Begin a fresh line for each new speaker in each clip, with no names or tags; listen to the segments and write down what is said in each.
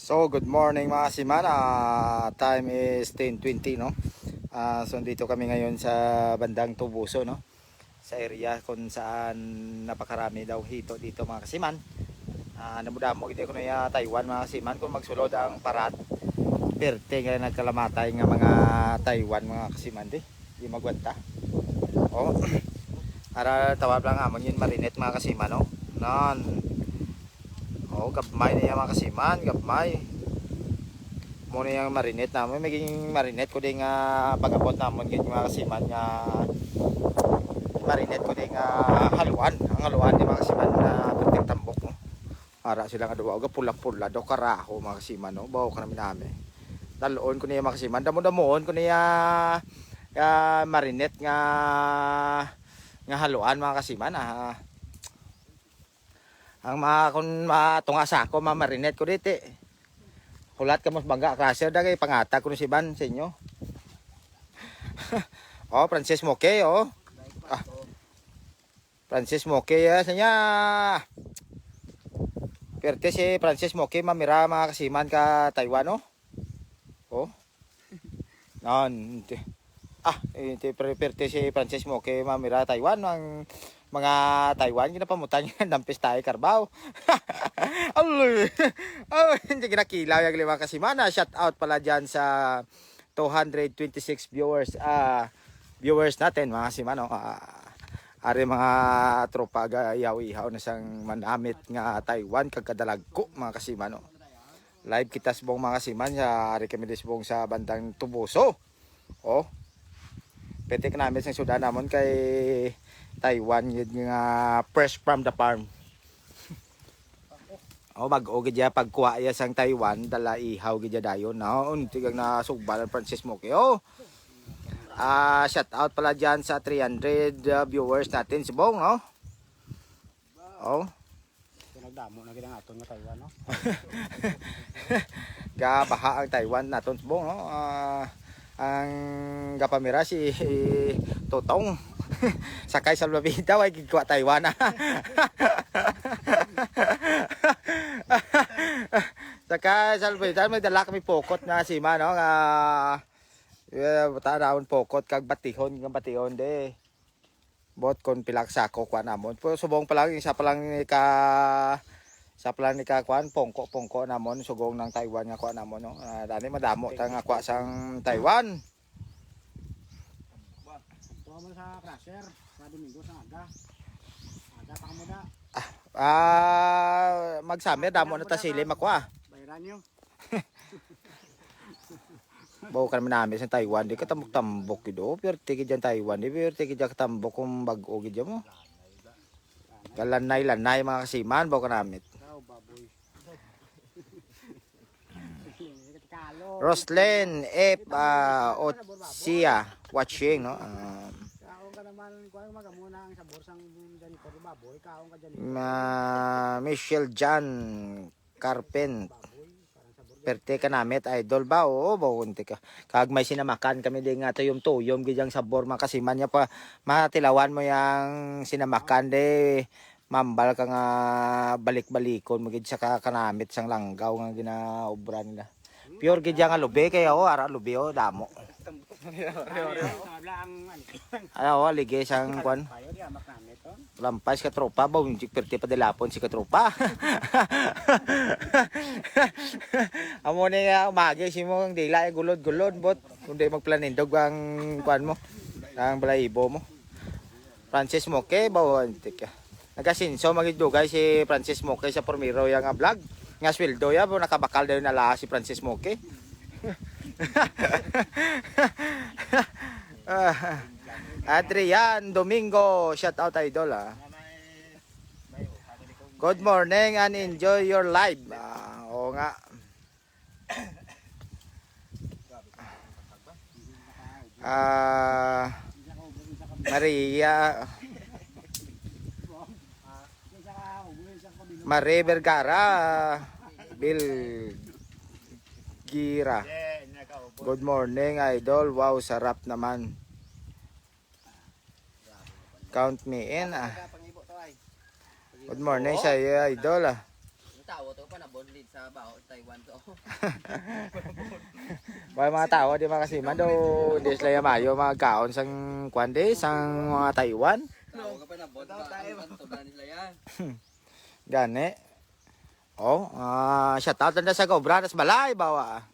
So, good morning mga kasiman. Time is 10:20, no? So, dito kami ngayon sa bandang Tubuso, no? Sa area kung saan napakarami daw hito dito mga kasiman. Namudamo ito ko na Taiwan mga kasiman kung magsulod ang parat. Perte nga nagkalamatay nga mga Taiwan mga kasiman di. Di magwanta. Oh. Ara tawag lang amon yun marinet mga kasiman, no? Non. Oh, gapmay na yung mga kasiman, gapmay. Muna yung marinate namin, maging marinate ko din nga pag-abot namin yung mga kasiman nga marinate ko din nga haluan. Ang haluan yung mga kasiman na perting tambok, no? Para sila nga daw, pula-pula daw karaho mga kasiman, no? Bawa ka namin namin. Daloon ko niya mga kasiman, damo-damoon ko niya marinate nga haluan mga kasiman, ang mga kung matunga sa ako mamarinet ko dito. Hulat ka mas bangga crusher dagay pangata ko si Ban sa inyo. Oh, Francis Moke oh. Francis Moke ya sanya. Perte si Francis Moke mamira mga kasiman ka Taiwan oh. Oh. Non. Ito perte si Francis Moke mamira Taiwan ang mga Taiwan ginapamutan niya dampis tayo karbaw. Aloy. Oh, hindi ginakilaw yung lima kasimana. Shout out pala diyan sa 226 viewers natin mga kasimano. Ari mga tropa gayaw-ihaw na sang manamit nga Taiwan kagkadalagko mga kasimano. Live kita subong mga kasiman sa ari kami disbong sa bandang Tubuso. Oh. Petik namin sa sudan namon kay Taiwan yun nga fresh from the farm. O mag-o gidya pagkuha ya sang Taiwan dala ihaw gidya dayon na untigang na sugbalan Francis Moke. Shout out pala diyan sa 300 viewers natin subong no. Oh.
Nagdamo na gid ang aton nga Taiwan no.
Gabaha ang Taiwan naton subong no. Ang gapamira si Totong. Sakay sa Lubida ay gigwa Taiwan. Sakay sa Lubida may dala kami pokot na sima no nga tanaon pokot kag batihon de. Bot kon pilak sako kwa namon. Pero subong pa lang isa pa lang ni ka kwan pongko namon sugong ng Taiwan nga kwa namon no. Dani madamo ta nga kwa sang Taiwan.
Tuwa mo sa crusher sa Domingo sa aga. Aga pa mo na.
Magsame damo na ta sili makwa.
Bayaran niyo.
Bawo kan manami sa Taiwan di ka tambok gido. Pero tigi diyan Taiwan di pero tigi diyan tambok kung bag-o gid mo. Lanay mga kasiman bawo ka namit.
Baboy.
Roslyn F Otsia watching no.
Kaon ka naman kuan magamuna ang sabor sang ganito baboy kaon ka diyan.
Michelle Jan Carpen. Perte ka namit idol ba? Oo, bawunti ka. Kag may sinamakan kami din nga tuyom-tuyom gidyang sabor makasiman niya pa matilawan mo yang sinamakan de mambal ka nga balik-balikon mo gid sa kanamit sang langgaw nga ginaobran nila. Pure gid nga lubi kay ara lubi damo. Ligay sang kwan. Lampas ka tropa ba yung perte pa dilapon si ka tropa. Amo ni umagi si mo ang dila ay gulod-gulod bot kundi magplanindog ang kwan mo. Ang balahibo mo. Francis Moke bawantik ka. Nagasinso magidugay si Francis Moke sa Pormiro yang vlog. Nga sweldo ya bo nakabakal daw na si Francis Moke. Adrian Domingo, shout out idol Good morning and enjoy your live. Oo nga. Marie Vergara, Bill Gira. Good morning idol. Wow, sarap naman. Count me in. Good morning sa iyo idol
tawo to pa na bonlid sa bao Taiwan to.
May mga tao di mga kasiman daw di sila mayo mga kaon sang kwan di sang mga Taiwan.
Tawo ka pa na bon ba to na nila yan.
Gani. Oh, shout out na sa Cobra nas balay bawa.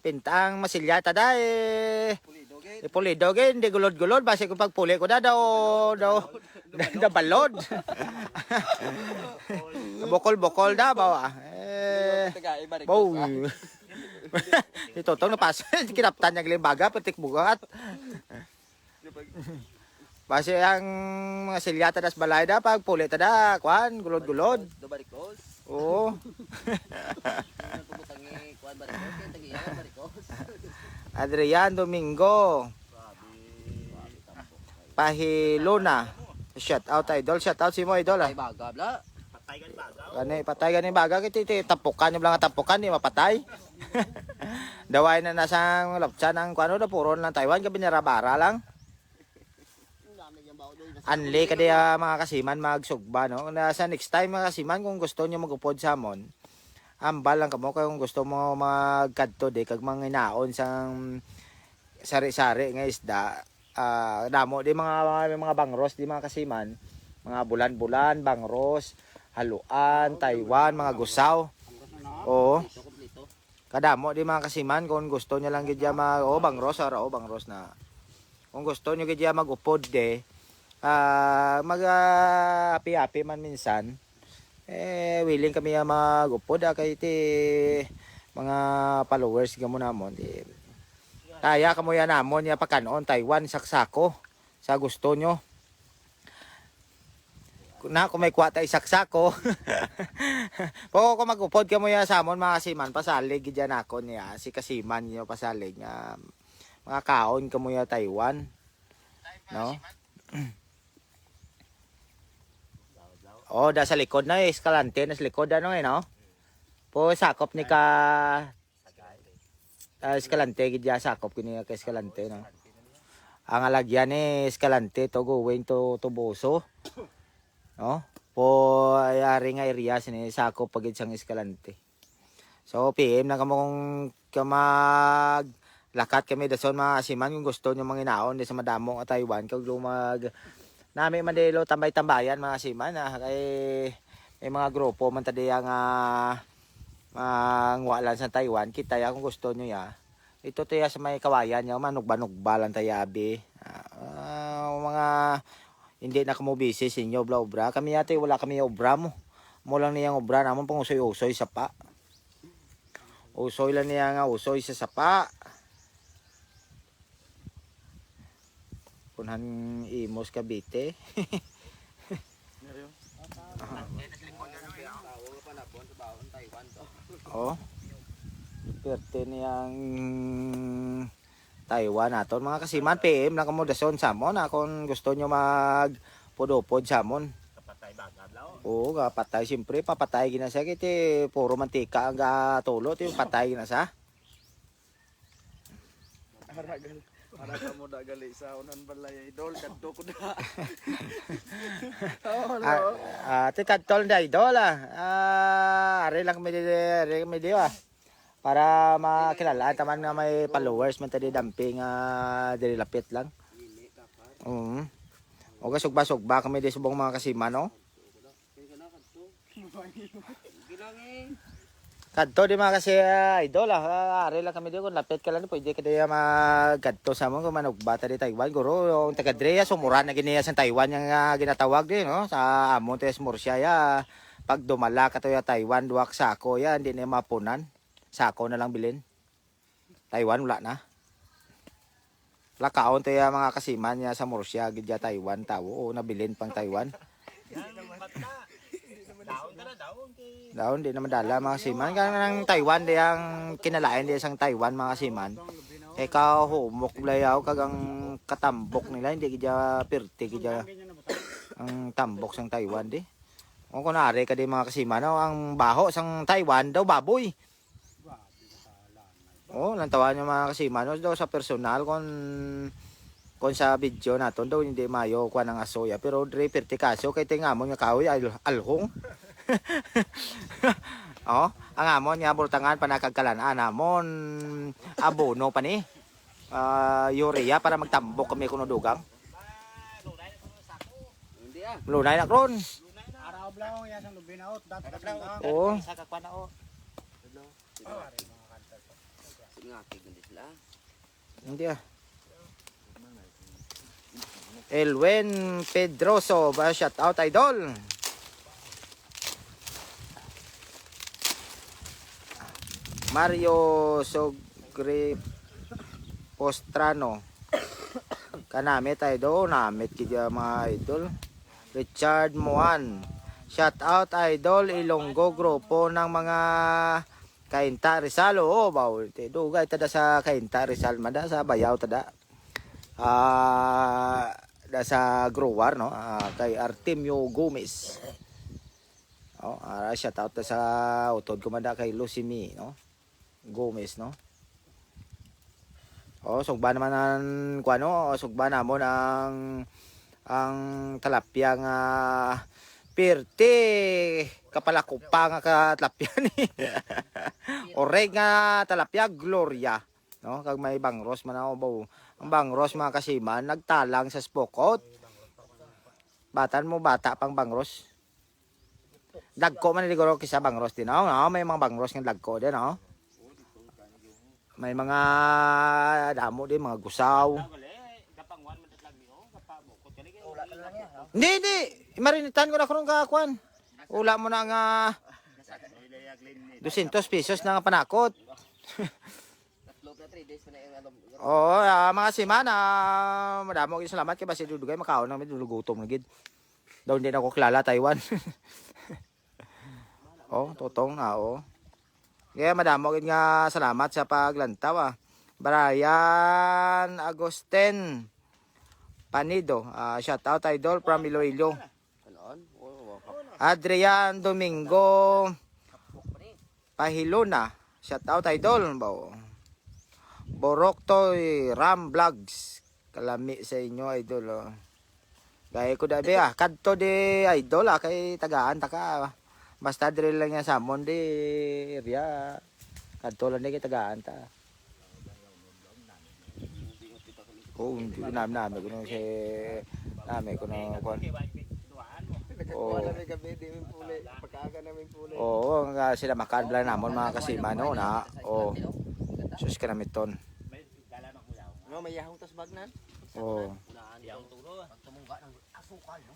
Pintang masilya tada
Pulido gid.
Ipulido gid di gulod-gulod base kung pagpuli ko daw balod. Bokol-bokol da bawa.
Taga iba rin.
Bow. Ito tong napas kinaptan niya limbaga petik bugat. Base ang mga silyata das balay da pag puli tada kwan gulod-gulod.
Do barikos.
Oo.
Tangi kuan barikos kay tagiya barikos.
Adrian Domingo. Pahiluna. Shout out idol, shout out si mo idol ah.
Ay baga bla.
Patay gani baga kiti tapukan yung lang tapukan ni mapatay. Daway na nasang lapsan ang kuano da puro lang Taiwan ka binarabara lang. Anli ka diya mga kasiman magsugba no. Sa next time mga kasiman kung gusto niyo magupod sa amon. Ambal lang kamo kung gusto mo magkadto di kag manginaon sang sari-sari nga isda. Damo di mga bangros di mga kasiman. Mga bulan-bulan, bangros, haluan, Taiwan, mga gusaw. Oo.
Kompleto.
Kadamo di mga kasiman kung gusto niya lang gidya bangros bangros na. Kung gusto niyo gidya magupod de mag-api-api man minsan. Willing kami magupod kay ti mga followers gamo namon di. Kaya kamo yan namon ya pakanon Taiwan saksako sa gusto nyo. Na kung may kwata isaksako. Pag ako magupod kamo ya sa amon mga kasiman pasalig gidya nako niya si kasiman niyo pasalig nga mga kaon kamo ya Taiwan. No? Oh, da sa likod na Escalante na sa likod ano no? Po sakop ni ka Escalante gidya sakop kini ka Escalante no. Ang alagyan ni Escalante to going to Tubuso. No? Po ayari nga area sini sakop pagid sang Escalante. So PM na kamo kung mag lakat kami dason mga kasiman kung gusto nyo manginaon di sa madamong at Taiwan kag lumag nami mandelo tambay-tambayan mga kasiman kay may mga grupo man tadi ang ngwalan sa Taiwan kita ya kung gusto nyo ya ito tiya sa may kawayan ya manugba-nugba lang tayabi mga hindi na kamo busy sa inyo obra kami yate wala kami obra mo lang niyang obra namon pang usoy-usoy sa pa usoy lang niya nga usoy sa sapa kunhan imos Cavite. Oh. Perte niyang Taiwan naton mga kasiman PM na kamo dason samon kung gusto nyo mag podopod samon.
Kapatay bagab lao.
Oo, kapatay siyempre papatay gina sa kiti puro mantika ang tulo ti patay gina sa.
Para ka mo dagali sa unan balay idol kadto ko da.
Ti kadtol da idol are lang mi para makilala taman nga may followers man tadi damping diri lapit lang. O sugba-sugba kami di subong mga kasiman no. Kadto di mga kasi idol are lang kami di kung lapit ka lang pwede ka di magkadto sa mo kung manugba di Taiwan guro yung taga Drea sumuran na giniya sa Taiwan yung ginatawag din no sa amon tes Murcia ya pag dumala ka to ya Taiwan duwak sako ya hindi na mapunan sako na lang bilin Taiwan wala na lakaon to ya mga kasiman ya sa Murcia gidya Taiwan tawo o nabilin pang Taiwan daon di naman dala mga kasiman kanang Taiwan di ang kinalain di sang Taiwan mga kasiman ikaw humok layaw kagang katambok nila hindi gidya pirti gidya ang tambok sang Taiwan di o kunari ka di mga kasiman no, ang baho sang Taiwan daw baboy lantawan nyo mga kasiman no, daw sa personal kung sa video naton daw hindi mayo kuha ng aso ya pero dre pirti kaso kay tingamon nga kahoy alhong Oh, ang amon nga bultangan panakagkalan amon abono pa ni. Urea para magtambok kami kuno dugang.
Hindi ah.
Lunay na kron.
Araw lang yan sang lubinaot dat kasang.
Oo.
Isa ka na o.
Singatig hindi sila.
Hindi ah. Elwen Pedroso, ba shout out idol. Mario Sogre Postrano. Kanamit idol, namit kaya mga idol. Richard Moan. Shout out idol Ilonggo grupo ng mga Kainta Rizal. Oo, bawal. Dugay tada sa Kainta Rizal mada sa Bayaw tada. Da sa grower no, kay Artemio Gomez. Oh, shout out sa utod ko mada kay Lucimi no. Gomez no. Oh, sugba naman ang kuano, sugba namon ang talapia nga pirte kapalakupa nga ka talapia ni. Oreg nga talapia Gloria no, kag may bangros man ako baw. Ang bangros mga kasiman nagtalang sa spokot. Batan mo bata pang bangros. Dagko man liguro kisa bangros din no. May mga bangros nga dagko din no. May mga damo din, mga gusaw. Hindi. Marinitan ko na kung kakuan. Ula mo na nga 200 pesos na nga panakot.
Tatlo na 3 days pa na yung alam.
Oo, mga simana, madamo kong salamat kay Basi Dudugay. Makaon namin, dulugutom na gid. Daw hindi na ako kilala, Taiwan. Oh, totong na, oh. Kaya madamo gid nga salamat sa paglantaw ah. Brian Agustin Panido, shout out idol from Iloilo.
Kanon?
Adrian Domingo Pahilona, shout out idol. Boroktoy Ram Vlogs, kalami sa inyo idol. Oh. Gaya ko dabi kadto di idol kay tagaan ta ka. Basta drill lang yan sa amon di area. Kadto lang di kay tagaan ta. Oh, hindi namin ko nung si namin ko nung kuan. Oh. Oo, nga sila makan lang namon mga kasima no na. Oh. Sus ka namin ton.
No, may yahong tas bagnan.
Oh.
Yahong turo. Pag tumungga ng asukal no.